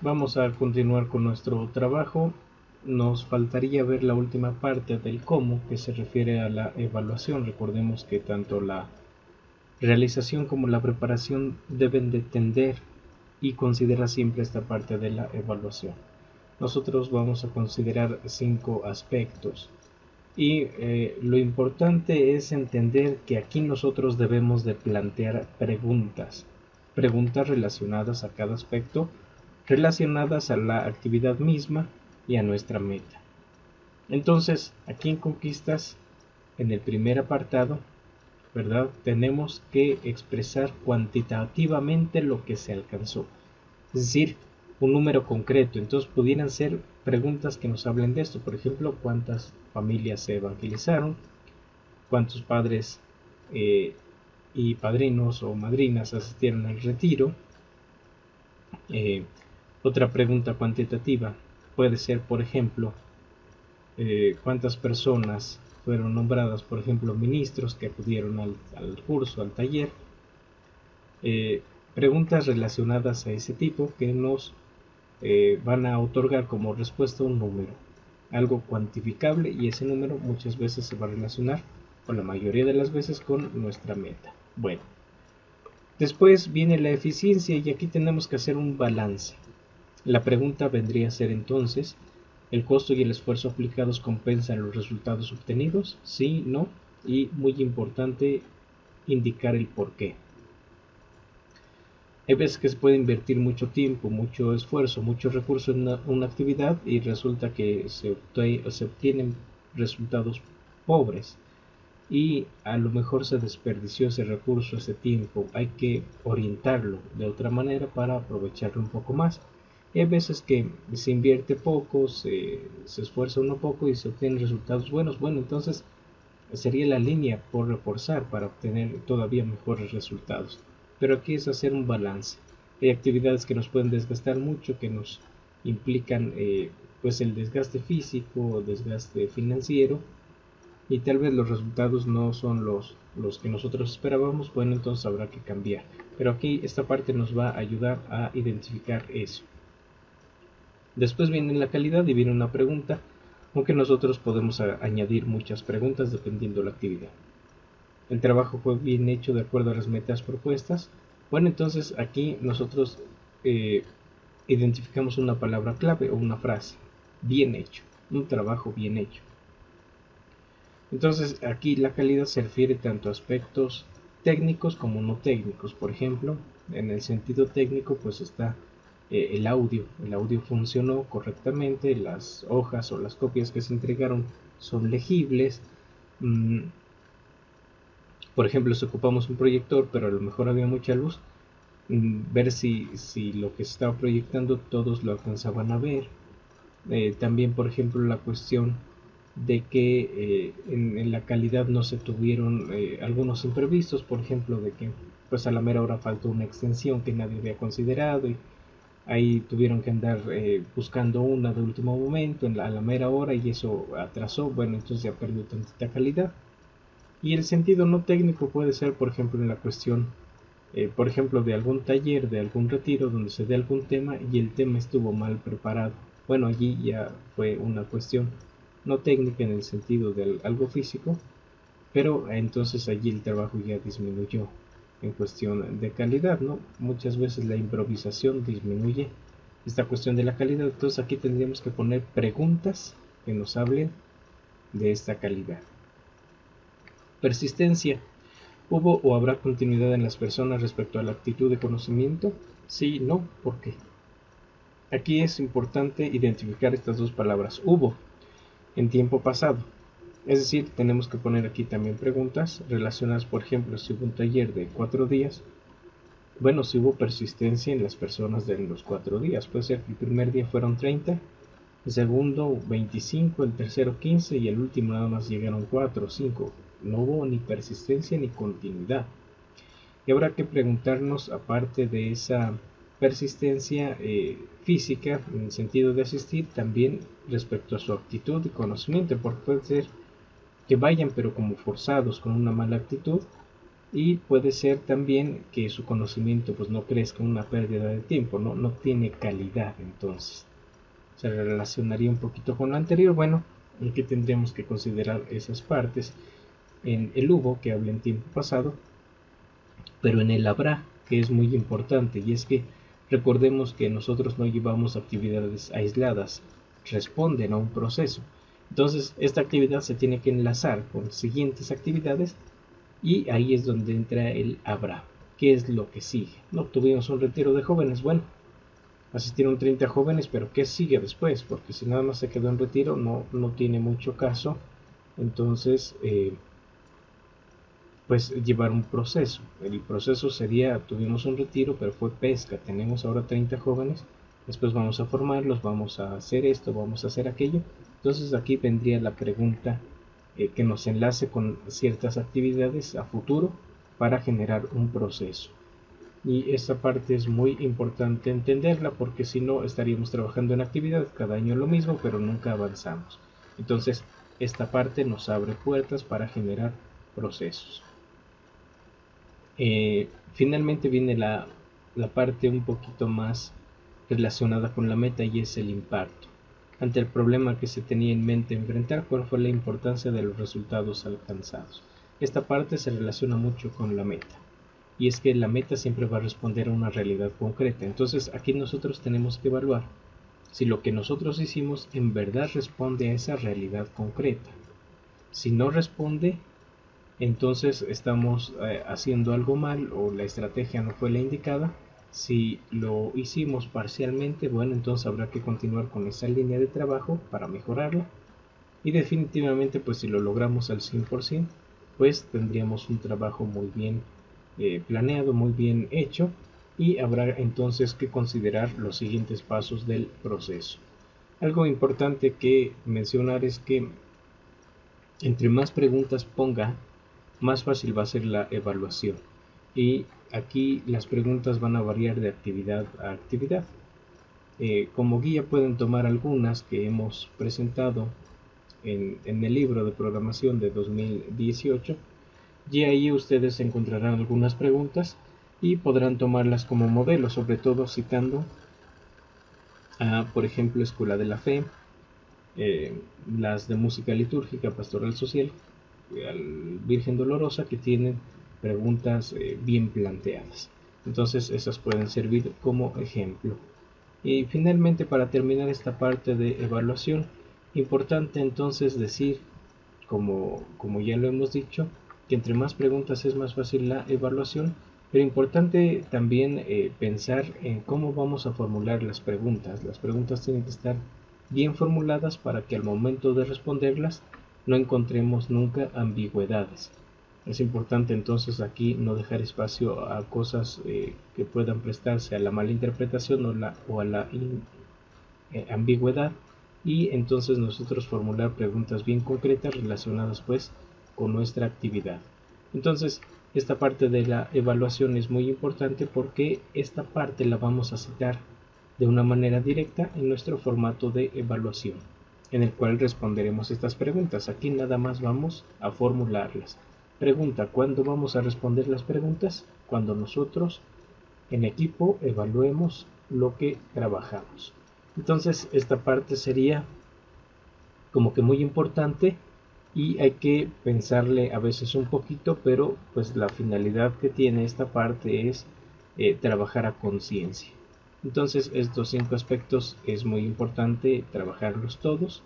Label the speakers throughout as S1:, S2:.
S1: Vamos a continuar con nuestro trabajo. Nos faltaría ver la última parte del cómo, que se refiere a la evaluación. Recordemos que tanto la realización como la preparación deben de tender y considerar siempre esta parte de la evaluación. Nosotros vamos a considerar 5 aspectos y lo importante es entender que aquí nosotros debemos de plantear preguntas relacionadas a cada aspecto, relacionadas a la actividad misma y a nuestra meta. Entonces, aquí en Conquistas, en el primer apartado, ¿verdad? Tenemos que expresar cuantitativamente lo que se alcanzó, es decir, un número concreto. Entonces pudieran ser preguntas que nos hablen de esto, por ejemplo, cuántas familias se evangelizaron, cuántos padres y padrinos o madrinas asistieron al retiro. Otra pregunta cuantitativa puede ser, por ejemplo, cuántas personas fueron nombradas, por ejemplo, ministros que acudieron al curso, al taller. Preguntas relacionadas a ese tipo que nos van a otorgar como respuesta un número, algo cuantificable, y ese número muchas veces se va a relacionar, o la mayoría de las veces, con nuestra meta. Bueno, después viene la eficiencia y aquí tenemos que hacer un balance. La pregunta vendría a ser entonces: ¿el costo y el esfuerzo aplicados compensan los resultados obtenidos? Sí, no, y muy importante indicar el por qué. Hay veces que se puede invertir mucho tiempo, mucho esfuerzo, mucho recurso en una actividad y resulta que se obtienen resultados pobres y a lo mejor se desperdició ese recurso, ese tiempo. Hay que orientarlo de otra manera para aprovecharlo un poco más. Y hay veces que se invierte poco, se esfuerza uno poco y se obtienen resultados buenos. Bueno, entonces sería la línea por reforzar para obtener todavía mejores resultados. Pero aquí es hacer un balance. Hay actividades que nos pueden desgastar mucho, que nos implican pues el desgaste físico o desgaste financiero, y tal vez los resultados no son los que nosotros esperábamos. Bueno, entonces habrá que cambiar. Pero aquí esta parte nos va a ayudar a identificar eso. Después viene la calidad y viene una pregunta, aunque nosotros podemos añadir muchas preguntas dependiendo de la actividad. ¿El trabajo fue bien hecho de acuerdo a las metas propuestas? Bueno, entonces aquí nosotros identificamos una palabra clave o una frase: bien hecho, un trabajo bien hecho. Entonces aquí la calidad se refiere tanto a aspectos técnicos como no técnicos. Por ejemplo, en el sentido técnico pues está el audio funcionó correctamente, las hojas o las copias que se entregaron son legibles. Por ejemplo, si ocupamos un proyector pero a lo mejor había mucha luz, ver si lo que se estaba proyectando todos lo alcanzaban a ver. También, por ejemplo, la cuestión de que en la calidad no se tuvieron algunos imprevistos, por ejemplo, de que pues a la mera hora faltó una extensión que nadie había considerado y ahí tuvieron que andar buscando una de último momento a la mera hora y eso atrasó. Bueno, entonces ya perdió tantita calidad. Y el sentido no técnico puede ser, por ejemplo, en la cuestión por ejemplo, de algún taller, de algún retiro donde se dé algún tema y el tema estuvo mal preparado. Bueno, allí ya fue una cuestión no técnica en el sentido de algo físico, pero entonces allí el trabajo ya disminuyó en cuestión de calidad, ¿no? Muchas veces la improvisación disminuye esta cuestión de la calidad. Entonces aquí tendríamos que poner preguntas que nos hablen de esta calidad. Persistencia. ¿Hubo o habrá continuidad en las personas respecto a la actitud de conocimiento? Sí, no, ¿por qué? Aquí es importante identificar estas dos palabras: hubo, en tiempo pasado. Es decir, tenemos que poner aquí también preguntas relacionadas, por ejemplo, si hubo un taller de 4 días. Bueno, si hubo persistencia en las personas de los 4 días. Puede ser que el primer día fueron 30, el segundo 25, el tercero 15 y el último nada más llegaron 4 o 5. No hubo ni persistencia ni continuidad. Y habrá que preguntarnos, aparte de esa persistencia física en el sentido de asistir, también respecto a su actitud y conocimiento, porque puede ser que vayan pero como forzados, con una mala actitud, y puede ser también que su conocimiento pues no crezca, una pérdida de tiempo, no tiene calidad. Entonces se relacionaría un poquito con lo anterior. Bueno, en que tendríamos que considerar esas partes en el hubo, que habla en tiempo pasado, pero en el habrá, que es muy importante, y es que recordemos que nosotros no llevamos actividades aisladas, responden a un proceso. Entonces esta actividad se tiene que enlazar con siguientes actividades, y ahí es donde entra el habrá. ¿Qué es lo que sigue? No tuvimos un retiro de jóvenes, bueno, asistieron 30 jóvenes, pero ¿qué sigue después? Porque si nada más se quedó en retiro, no tiene mucho caso. Entonces, pues llevar un proceso. El proceso sería, tuvimos un retiro, pero fue pesca, tenemos ahora 30 jóvenes, después vamos a formarlos, vamos a hacer esto, vamos a hacer aquello. Entonces aquí vendría la pregunta que nos enlace con ciertas actividades a futuro para generar un proceso. Y esta parte es muy importante entenderla, porque si no estaríamos trabajando en actividad cada año lo mismo, pero nunca avanzamos. Entonces esta parte nos abre puertas para generar procesos. Finalmente viene la parte un poquito más relacionada con la meta, y es el impacto. Ante el problema que se tenía en mente enfrentar, ¿cuál fue la importancia de los resultados alcanzados? Esta parte se relaciona mucho con la meta, y es que la meta siempre va a responder a una realidad concreta. Entonces aquí nosotros tenemos que evaluar si lo que nosotros hicimos en verdad responde a esa realidad concreta. Si no responde, entonces estamos haciendo algo mal, o la estrategia no fue la indicada. Si lo hicimos parcialmente, bueno, entonces habrá que continuar con esa línea de trabajo para mejorarla, y definitivamente pues si lo logramos al 100%, pues tendríamos un trabajo muy bien planeado, muy bien hecho, y habrá entonces que considerar los siguientes pasos del proceso. Algo importante que mencionar es que entre más preguntas ponga, más fácil va a ser la evaluación, y aquí las preguntas van a variar de actividad a actividad. Como guía pueden tomar algunas que hemos presentado en el libro de programación de 2018, y ahí ustedes encontrarán algunas preguntas y podrán tomarlas como modelo, sobre todo citando a, por ejemplo, Escuela de la Fe, las de música litúrgica, pastoral social, al Virgen Dolorosa, que tienen preguntas bien planteadas. Entonces esas pueden servir como ejemplo. Y finalmente, para terminar esta parte de evaluación, importante entonces decir, como ya lo hemos dicho, que entre más preguntas es más fácil la evaluación, pero importante también pensar en cómo vamos a formular las preguntas. Las preguntas tienen que estar bien formuladas para que al momento de responderlas no encontremos nunca ambigüedades. Es importante entonces aquí no dejar espacio a cosas que puedan prestarse a la mala interpretación o a la ambigüedad, y entonces nosotros formular preguntas bien concretas relacionadas pues con nuestra actividad. Entonces esta parte de la evaluación es muy importante, porque esta parte la vamos a citar de una manera directa en nuestro formato de evaluación, en el cual responderemos estas preguntas. Aquí nada más vamos a formularlas. Pregunta: ¿cuándo vamos a responder las preguntas? Cuando nosotros en equipo evaluemos lo que trabajamos. Entonces esta parte sería como que muy importante, y hay que pensarle a veces un poquito, pero pues la finalidad que tiene esta parte es trabajar a conciencia. Entonces estos 5 aspectos es muy importante trabajarlos todos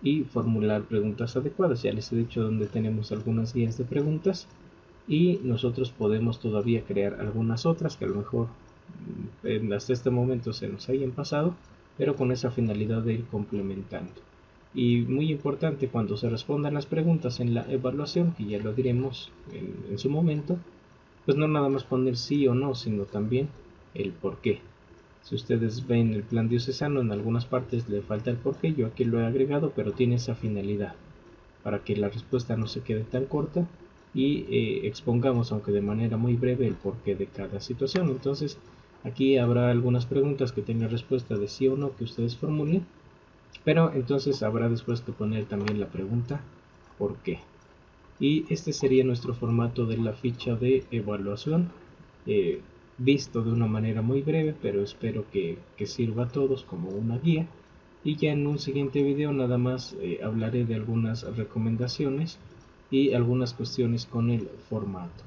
S1: y formular preguntas adecuadas. Ya les he dicho donde tenemos algunas guías de preguntas, y nosotros podemos todavía crear algunas otras que a lo mejor hasta este momento se nos hayan pasado, pero con esa finalidad de ir complementando. Y muy importante, cuando se respondan las preguntas en la evaluación, que ya lo diremos en su momento, pues no nada más poner sí o no, sino también el por qué. Si ustedes ven el plan diocesano, en algunas partes le falta el porqué, yo aquí lo he agregado, pero tiene esa finalidad, para que la respuesta no se quede tan corta, y expongamos, aunque de manera muy breve, el porqué de cada situación. Entonces aquí habrá algunas preguntas que tengan respuesta de sí o no que ustedes formulen, pero entonces habrá después que poner también la pregunta ¿por qué? Y este sería nuestro formato de la ficha de evaluación, visto de una manera muy breve, pero espero que sirva a todos como una guía. Y ya en un siguiente video nada más hablaré de algunas recomendaciones y algunas cuestiones con el formato.